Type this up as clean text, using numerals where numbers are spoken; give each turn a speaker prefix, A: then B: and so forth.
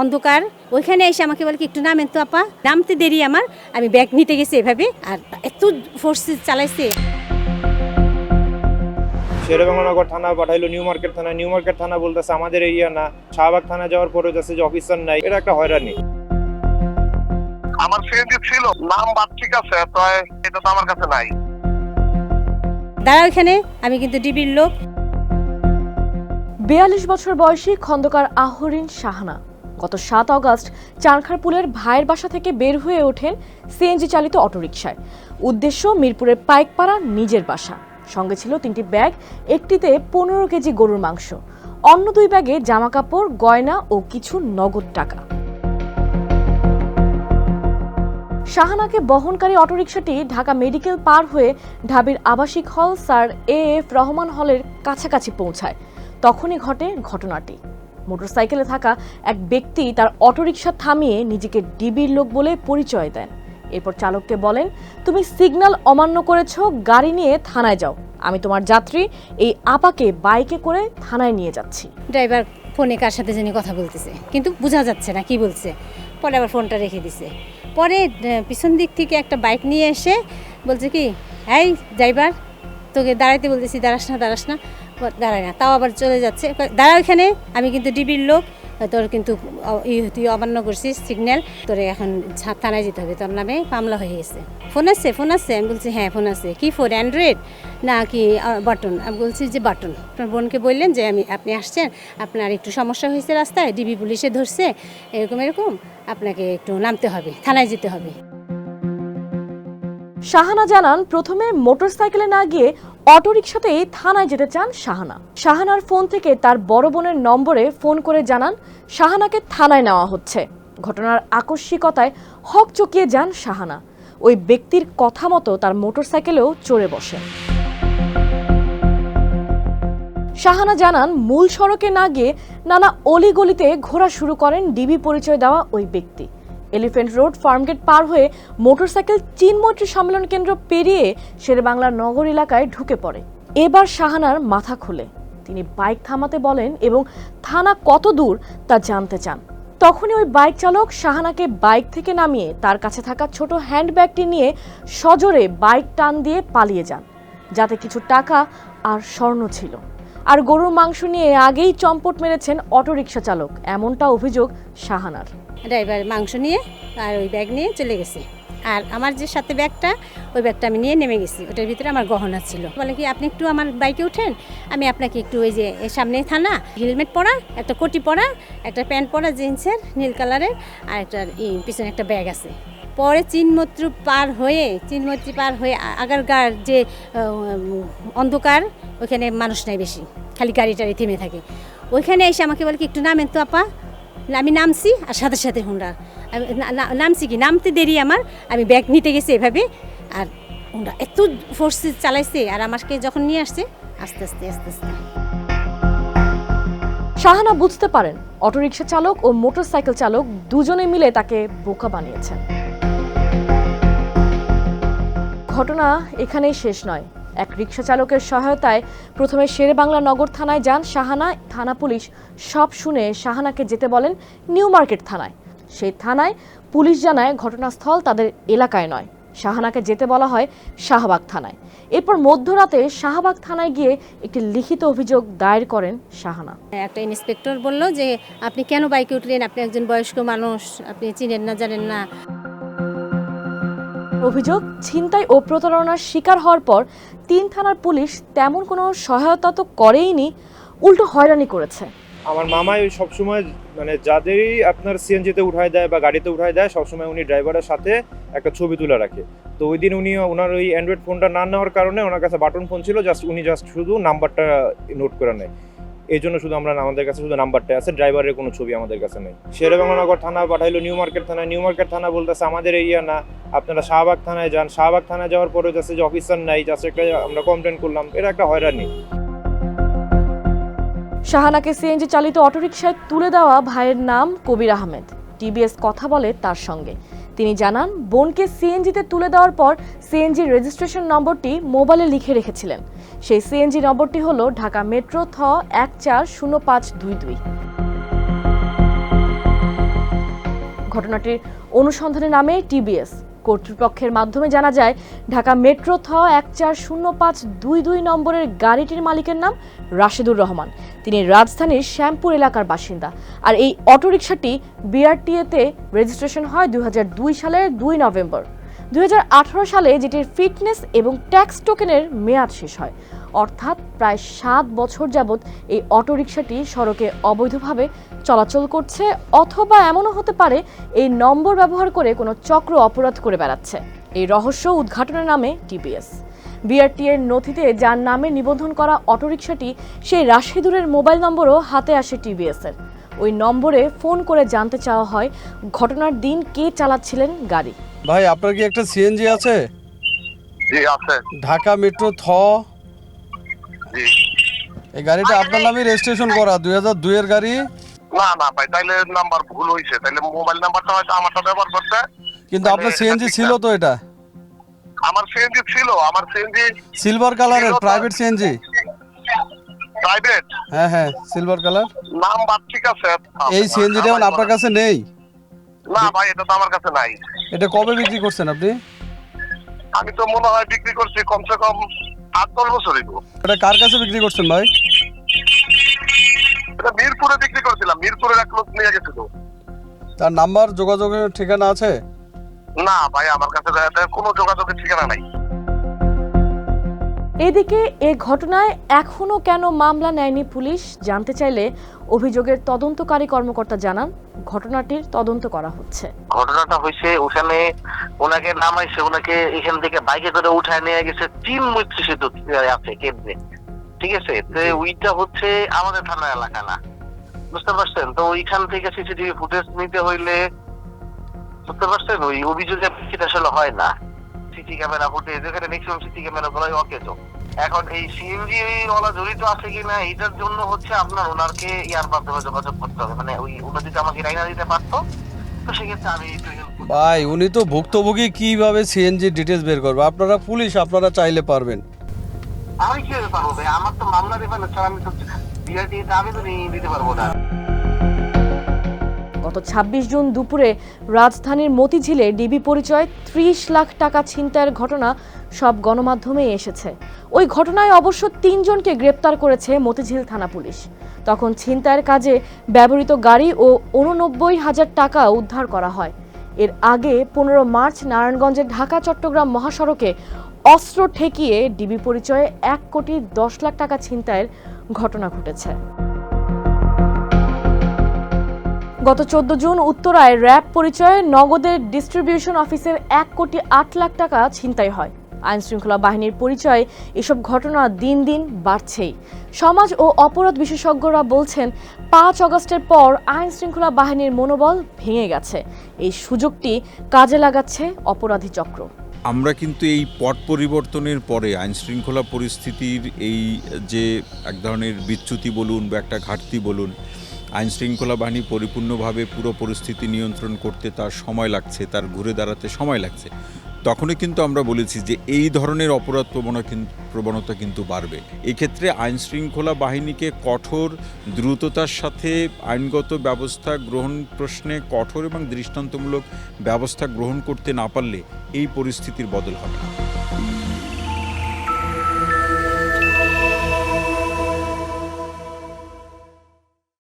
A: অন্ধকার। ওইখানে এসে আমাকে বলে কি একটু নামেন তো আপা। নামতে দেরি আমার, আমি ব্যাগ নিতে গেছি এভাবে, আর এত ফোর্স চালাইছে।
B: শেরেবাংলা থানা পাঠাইলো নিউ মার্কেট থানা। নিউ মার্কেট থানা বলতেছে আমাদের এরিয়া না। শাহবাগ থানা যাওয়ার পরে যাচ্ছে যে অফিসার নাই। এটা একটা হয়রানি।
C: আমার সিএনজি ছিল, নাম বাদ ঠিক আছে, তো এটা তো আমার কাছে নাই।
A: দাঁড়া ওইখানে, আমি কিন্তু ডিবির লোক।
D: ৪২ বছর বয়সী খন্দকার আহরিন শাহানা গত ৭ অগস্ট চারখারপুলের ভাইয়ের বাসা থেকে বের হয়ে ওঠেন সিএনজি চালিত অটোরিকশায়। উদ্দেশ্য মিরপুরের পাইকপাড়া নিজের বাসা। সঙ্গে ছিল ৩টি ব্যাগ, একটিতে ১৫ কেজি গরুর মাংস, অন্য ২ ব্যাগে জামাকাপড়, গয়না ও কিছু নগদ টাকা। শাহানাকে বহনকারী অটোরিকশাটি ঢাকা মেডিকেল পার হয়ে ঢাবির আবাসিক হল স্যার এএফ রহমান হলের কাছাকাছি পৌঁছায়। তখনই ঘটে ঘটনাটি। মোটরসাইকেলে থাকা এক ব্যক্তি তার অটোরিকশা থামিয়ে নিজেকে ডিবির লোক বলে পরিচয় দেন। এরপর চালককে বলেন, তুমি সিগন্যাল অমান্য করেছো, গাড়ি নিয়ে থানায় যাও, আমি তোমার যাত্রী এই আপাকে বাইকে করে থানায় নিয়ে যাচ্ছি।
A: ড্রাইভার ফোনে কার সাথে জানি কথা বলতেছে, কিন্তু বোঝা যাচ্ছে না কি বলছে। পরে আবার ফোনটা রেখে দিছে। পরে পিছন দিক থেকে একটা বাইক নিয়ে এসে বলছে কি, এই ড্রাইভার, তোকে দাঁড়াইতে বলতেছি, দাঁড়াস না, দাঁড়ায় না, তাও আবার চলে যাচ্ছে। দাঁড়া ওইখানে, আমি কিন্তু ডিবির লোক, তোর কিন্তু তুই অমান্য করছিস সিগন্যাল, তোরে এখন থানায় যেতে হবে, তোর নামে মামলা হয়ে গেছে। ফোন আসছে, আমি বলছি হ্যাঁ ফোন আছে। কি ফোন, অ্যান্ড্রয়েড না কি বাটন? আমি বলছি যে বাটন। আপনার বোনকে বললেন যে আপনি আসছেন, আপনার একটু সমস্যা হয়েছে রাস্তায়, ডিবি পুলিশে ধরছে, এরকম আপনাকে একটু নামতে হবে, থানায় যেতে হবে।
D: শাহানা জানান, প্রথমে মোটরসাইকেলে না গিয়ে অটোরিকশাতেই থানায় যেতে চান শাহানা। শাহানার ফোন থেকে তার বড় বোনের নম্বরে ফোন করে জানান শাহানাকে থানায় নেওয়া হচ্ছে। ঘটনার আকস্মিকতায় হকচকিয়ে যান শাহানা। ওই ব্যক্তির কথা মতো তার মোটরসাইকেলেও চড়ে বসেন। শাহানা জানান, মূল সড়কে না গিয়ে নানা অলিগলিতে ঘোরা শুরু করেন ডিবি পরিচয় দেওয়া ওই ব্যক্তি। এলিফ্যান্ট রোড, ফার্মগেট পার হয়ে মোটরসাইকেল চীনমৈত্রী সম্মেলন কেন্দ্র পেরিয়ে শেরেবাংলা নগর এলাকায় ঢুকে পড়ে। এবার শাহানার মাথা খুলে। তিনি বাইক থামাতে বলেন এবং থানা কত দূর তা জানতে চান। তখনই ওই বাইক চালক শাহানাকে বাইক থেকে নামিয়ে তার কাছে থাকা ছোট হ্যান্ডব্যাগটি নিয়ে সজোরে বাইক টান দিয়ে পালিয়ে যান, যাতে কিছু টাকা আর স্বর্ণ ছিল। আর গরুর মাংস নিয়ে আগেই চম্পট মেরেছেন অটোরিকশা চালক, এমনটা অভিযোগ শাহানার।
A: ড্রাইভার মাংস নিয়ে আর ওই ব্যাগ নিয়ে চলে গেছে। আর আমার যে সাথে ব্যাগটা, ওই ব্যাগটা আমি নিয়ে নেমে গেছি। ওটার ভিতরে আমার গহনা ছিল। বলে কি, আপনি একটু আমার বাইকে ওঠেন, আমি আপনাকে একটু ওই যে সামনে থানা, হেলমেট পরা, একটা কোটি পরা, একটা প্যান্ট পরা জিন্সের নীল কালারের, আর একটা পিছনে একটা ব্যাগ আছে। পরে চীনমৈত্রী পার হয়ে আগারগাঁর যে অন্ধকার, ওইখানে মানুষ নাই বেশি, খালি গাড়ি টাড়ি থেমে থাকে। ওইখানে এসে আমাকে বলে কি একটু নামেন তো আপা। আমি নামছি, আর সাথে হুন্ডা নামছি কি, নামতে দেরি আমার, আমি ব্যাগ নিতে গেছি এভাবে, আর হুন্ডা এত ফোর্স চালাইছে, আর আমাকে যখন নিয়ে আসছে আস্তে আস্তে।
D: শাহানা বুঝতে পারেন অটোরিকশা চালক ও মোটরসাইকেল চালক দুজনে মিলে তাকে বোকা বানিয়েছেন। ঘটনা এখানেই শেষ নয়। এক রিকশা চালকের সহায়তায় প্রথমে শেরেবাংলা নগর থানায় যান শাহানা। থানা পুলিশ সব শুনে শাহানাকে যেতে বলেন নিউ মার্কেট থানায়। সেই থানায় পুলিশ জানায় ঘটনাস্থল তাদের এলাকায় নয়, শাহানাকে যেতে বলা হয় শাহবাগ থানায়। এরপর মধ্যরাতে শাহবাগ থানায় গিয়ে একটি লিখিত অভিযোগ দায়ের করেন শাহানা।
A: একটা ইন্সপেক্টর বলল যে আপনি কেন বাইকে উঠলেন, আপনি একজন বয়স্ক মানুষ, আপনি চিনেন না, জানেন না।
D: অভিযোগ, ছিনতাই ও প্রতারণার শিকার হওয়ার পর ৩ থানার পুলিশ তেমন কোনো সহায়তা তো করেইনি, উল্টো হয়রানি করেছে।
B: আমার মামাই সবসময় মানে যাদেরই আপনার সিএনজিতে উঠায় দেয় বা গাড়িতে উঠায় দেয়, সবসময় উনি ড্রাইভারের সাথে একটা ছবি তুলে রাখে। তো ওই দিন উনি ওনার ওই অ্যান্ড্রয়েড ফোনটা না নেওয়ার কারণে ওনার কাছে বাটন ফোন ছিল, উনি শুধু নাম্বারটা নোট করে নেয়। এই জন্য শুধু আমাদের কাছে শুধু নাম্বারটা আছে, ড্রাইভারের কোনো ছবি আমাদের কাছে নেই। শেরেবাংলা থানা পাঠাইলো নিউ মার্কেট থানা। নিউ মার্কেট থানা বলতেছে আমাদের এরিয়া না, আপনারা শাহবাগ থানায় যান। শাহবাগ থানায় যাওয়ার পরে যাচ্ছে যে অফিসার নাই, একটা আমরা কমপ্লেন করলাম। এটা একটা হয়রানি।
D: শাহানাকে সিএনজি চালিত অটোরিকশায় তুলে দেওয়া ভাইয়ের নাম কবির আহমেদ। টিবিএস কথা বলে তার সঙ্গে। তিনি জানান, বোনকে সিএনজিতে তুলে দেওয়ার পর সিএনজির রেজিস্ট্রেশন নম্বরটি মোবাইলে লিখে রেখেছিলেন। সেই সিএনজি নম্বরটি হলো ঢাকা মেট্রো থ 140522। ঘটনাটির অনুসন্ধানে নামে টিবিএস। কর্তৃপক্ষের মাধ্যমে জানা যায় ঢাকা মেট্রো থ 140522 নম্বরের গাড়িটির মালিকের নাম রাশেদুর রহমান। তিনি রাজধানীর শ্যামপুর এলাকার বাসিন্দা। আর এই অটোরিকশাটি বিআরটিএতে রেজিস্ট্রেশন হয় 2002 সালের 2 নভেম্বর। 2018 সালে যেটির ফিটনেস এবং ট্যাক্স টোকেনের মেয়াদ শেষ হয়। অর্থাৎ প্রায় 7 বছর যাবৎ এই অটোরিকশাটি সড়কে অবৈধভাবে চলাচল করছে, অথবা এমনও হতে পারে এই নম্বর ব্যবহার করে কোনো চক্র অপরাধ করে বেড়াচ্ছে। এই রহস্য উদ্ঘাটনের নামে টিবিএস। বিআরটিএর নথিতে যার নামে নিবন্ধন করা অটোরিকশাটি সেই রাশেদুরের মোবাইল নম্বরও হাতে আসে টিবিএসের। ওই নম্বরে ফোন করে জানতে চাওয়া হয় ঘটনার দিন কে চালাচ্ছিলেন গাড়ি।
E: ভাই আপনার কি একটা সিএনজি আছে?
C: জি আছে।
E: ঢাকা মেট্রো থ,
C: জি।
E: এই গাড়িটা আপনার নামে রেজিস্ট্রেশন করা, 2002 এর গাড়ি।
C: না না ভাই, তাইলে নাম্বার ভুল হয়েছে, তাইলে মোবাইল নাম্বারটা হয়তো আমার সাথে ব্যবহার করছে।
E: কিন্তু আপনার সিএনজি ছিল তো? এটা
C: আমার সিএনজি ছিল, আমার সিএনজি
E: সিলভার কালারের প্রাইভেট সিএনজি।
C: প্রাইভেট?
E: হ্যাঁ হ্যাঁ, সিলভার কালার।
C: নাম্বার ঠিক আছে।
E: এই সিএনজিটা এখন আপনার কাছে নেই?
C: না ভাই, এটা তো আমার কাছে নাই।
E: এটা কবে বিক্রি করছেন আপনি?
C: আমি তো মনে হয় বিক্রি করছি কমসে কম 8-10 বছরই।
E: এটা কার কাছে বিক্রি করছেন ভাই?
C: এটা মিরপুরে বিক্রি করছিলাম, মিরপুরের এক লোক নিয়ে গেছিল।
E: তার নাম্বার, যোগাযোগের ঠিকানা আছে?
C: না ভাই, আমার কাছে কোনো যোগাযোগের ঠিকানা নাই।
D: এদিকে এ ঘটনায় এখনো কেন মামলা নেয়নি পুলিশ জানতে চাইলে অভিযোগের তদন্তকারী কর্মকর্তা জানান ঘটনাটির তদন্ত করা হচ্ছে।
F: ঘটনাটা হয়েছে ওখানে ওনাকে নামাইছে, ওনাকে এখান থেকে বাইকে করে উঠায় নিয়ে গেছে চীন মৈত্রী সেতু আছে কেন্দ্রে, ঠিক আছে? তো ওইটা হচ্ছে আমাদের থানা এলাকা না, বুঝতে পারছেন? তো ওইখান থেকে সিসিটিভি ফুটেজ নিতে হইলে, বুঝতে পারছেন, ওই অভিযোগের ভিত্তিতে আসলে হয় না। সিসি ক্যামেরা ফুটেজ এখানে ম্যাক্সিমাম সিসি ক্যামেরা গুলোই অকেজো। এখন এই সিএনজি ওয়ালা জড়িত আছে কিনা এটার জন্য হচ্ছে আপনার ওনারকে ইয়ার মাধ্যমে যোগাযোগ করতে হবে। মানে ওই উনি যদি আমাকে রাইনা দিতে পারতো, তো সেক্ষেত্রে আমি একটু
E: ভাই উনি তো ভুক্তভোগী, কিভাবে সিএনজি ডিটেইলস বের করবে? আপনারা পুলিশ, আপনারা চাইলে পারবেন।
F: আমি কি পারবো ভাই? আমার তো মামলা রেফারেন্স ছাড়া আমি তো বিআরটিতে আবেদনই দিতে পারবো না।
D: গত 26 জুন দুপুরে রাজধানীর মতিঝিলে ডিবি পরিচয় 30 লাখ টাকা ছিনতাইয়ের ঘটনা সব গণমাধ্যমেই এসেছে। ওই ঘটনায় অবশ্য 3 জনকে গ্রেপ্তার করেছে মতিঝিল থানা পুলিশ। তখন ছিনতাইয়ের কাজে ব্যবহৃত গাড়ি ও 89,000 টাকা উদ্ধার করা হয়। এর আগে 15 মার্চ নারায়ণগঞ্জের ঢাকা চট্টগ্রাম মহাসড়কে অস্ত্র ঠেকিয়ে ডিবি পরিচয়ে 1,10,00,000 টাকা ছিনতাইয়ের ঘটনা ঘটেছে। গত 14 জুন উত্তরায় র্যাব পরিচয়ে নগদের ডিস্ট্রিবিউশন অফিসের 1,08,00,000 টাকা ছিনতাই হয়। আইন শৃঙ্খলা বাহিনীর পরিচয়ে এসব ঘটনা দিন দিন বাড়ছেই। সমাজ ও অপরাধ বিশেষজ্ঞরা বলছেন 5 আগস্টের পর আইন শৃঙ্খলা বাহিনীর মনোবল ভেঙে গেছে। এই সুযোগটি কাজে লাগাচ্ছে অপরাধী চক্র।
G: আমরা কিন্তু এই পট পরিবর্তনের পরে আইনশৃঙ্খলা পরিস্থিতির এই যে এক ধরনের বিচ্যুতি বলুন বা একটা ঘাটতি বলুন, আইনশৃঙ্খলা বাহিনী পরিপূর্ণভাবে পুরো পরিস্থিতি নিয়ন্ত্রণ করতে তার সময় লাগছে, তার ঘুরে দাঁড়াতে সময় লাগছে। তখনই কিন্তু আমরা বলেছি যে এই ধরনের অপরাধ প্রবণতা কিন্তু বাড়বে। এক্ষেত্রে আইনশৃঙ্খলা বাহিনীকে কঠোর দ্রুততার সাথে আইনগত ব্যবস্থা গ্রহণ প্রশ্নে কঠোর এবং দৃষ্টান্তমূলক ব্যবস্থা গ্রহণ করতে না পারলে এই পরিস্থিতির বদল হবে না।